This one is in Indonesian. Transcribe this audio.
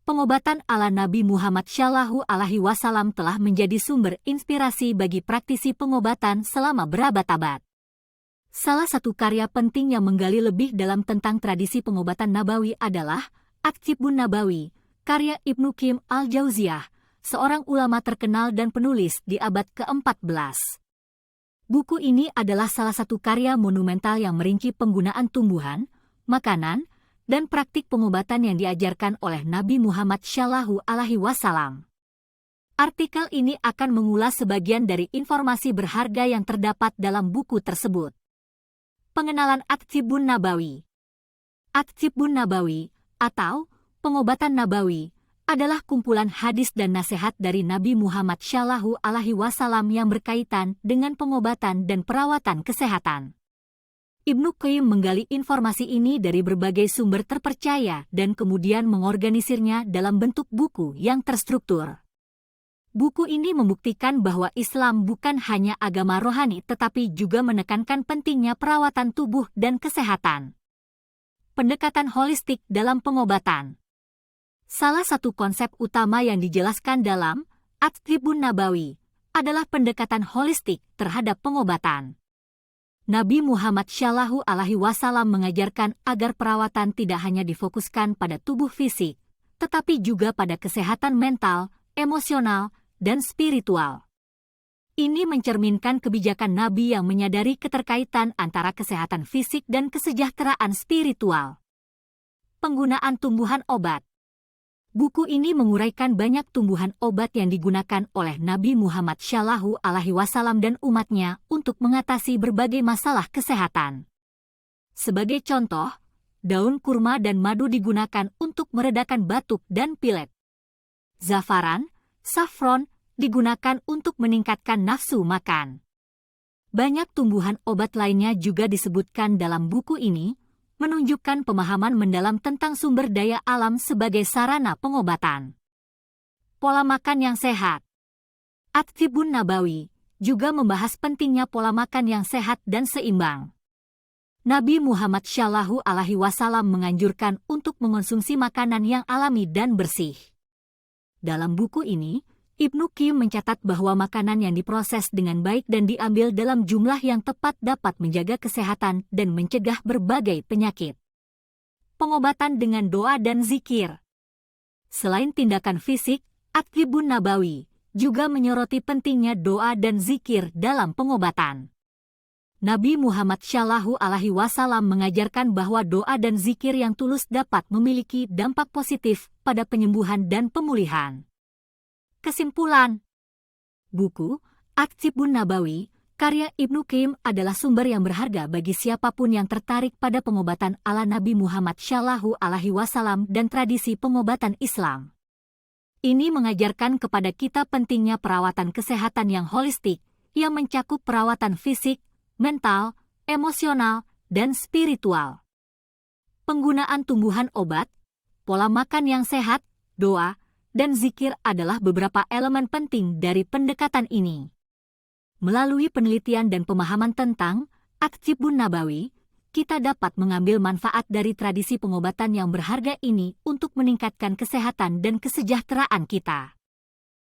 Pengobatan ala Nabi Muhammad Shallallahu Alaihi Wasallam telah menjadi sumber inspirasi bagi praktisi pengobatan selama berabad-abad. Salah satu karya penting yang menggali lebih dalam tentang tradisi pengobatan Nabawi adalah At-Tibbun Nabawi, karya Ibnu Qayyim al-Jauziyah, seorang ulama terkenal dan penulis di abad ke-14. Buku ini adalah salah satu karya monumental yang merinci penggunaan tumbuhan, makanan, dan praktik pengobatan yang diajarkan oleh Nabi Muhammad Shallallahu Alaihi Wasallam. Artikel ini akan mengulas sebagian dari informasi berharga yang terdapat dalam buku tersebut. Pengenalan At-Tibbun Nabawi. At-Tibbun Nabawi, atau pengobatan Nabawi, adalah kumpulan hadis dan nasihat dari Nabi Muhammad Shallallahu Alaihi Wasallam yang berkaitan dengan pengobatan dan perawatan kesehatan. Ibnu Qayyim menggali informasi ini dari berbagai sumber terpercaya dan kemudian mengorganisirnya dalam bentuk buku yang terstruktur. Buku ini membuktikan bahwa Islam bukan hanya agama rohani tetapi juga menekankan pentingnya perawatan tubuh dan kesehatan. Pendekatan holistik dalam pengobatan. Salah satu konsep utama yang dijelaskan dalam At-Tibbun Nabawi adalah pendekatan holistik terhadap pengobatan. Nabi Muhammad Shallallahu Alaihi Wasallam mengajarkan agar perawatan tidak hanya difokuskan pada tubuh fisik, tetapi juga pada kesehatan mental, emosional, dan spiritual. Ini mencerminkan kebijakan Nabi yang menyadari keterkaitan antara kesehatan fisik dan kesejahteraan spiritual. Penggunaan tumbuhan obat. Buku ini menguraikan banyak tumbuhan obat yang digunakan oleh Nabi Muhammad Shallallahu Alaihi Wasallam dan umatnya untuk mengatasi berbagai masalah kesehatan. Sebagai contoh, daun kurma dan madu digunakan untuk meredakan batuk dan pilek. Zafaran, saffron, digunakan untuk meningkatkan nafsu makan. Banyak tumbuhan obat lainnya juga disebutkan dalam buku ini, menunjukkan pemahaman mendalam tentang sumber daya alam sebagai sarana pengobatan. Pola makan yang sehat. At-Tibbun Nabawi juga membahas pentingnya pola makan yang sehat dan seimbang. Nabi Muhammad Shallallahu Alaihi Wasallam menganjurkan untuk mengonsumsi makanan yang alami dan bersih. Dalam buku ini, Ibnu Qayyim mencatat bahwa makanan yang diproses dengan baik dan diambil dalam jumlah yang tepat dapat menjaga kesehatan dan mencegah berbagai penyakit. Pengobatan dengan doa dan zikir. Selain tindakan fisik, At-Tibbun Nabawi juga menyoroti pentingnya doa dan zikir dalam pengobatan. Nabi Muhammad Shallallahu Alaihi Wasallam mengajarkan bahwa doa dan zikir yang tulus dapat memiliki dampak positif pada penyembuhan dan pemulihan. Kesimpulan. Buku At-Tibbun Nabawi, karya Ibnu Qayyim adalah sumber yang berharga bagi siapapun yang tertarik pada pengobatan ala Nabi Muhammad Shallallahu Alaihi Wasallam dan tradisi pengobatan Islam. Ini mengajarkan kepada kita pentingnya perawatan kesehatan yang holistik, yang mencakup perawatan fisik, mental, emosional, dan spiritual. Penggunaan tumbuhan obat, pola makan yang sehat, doa, dan zikir adalah beberapa elemen penting dari pendekatan ini. Melalui penelitian dan pemahaman tentang At-Tibbun Nabawi, kita dapat mengambil manfaat dari tradisi pengobatan yang berharga ini untuk meningkatkan kesehatan dan kesejahteraan kita.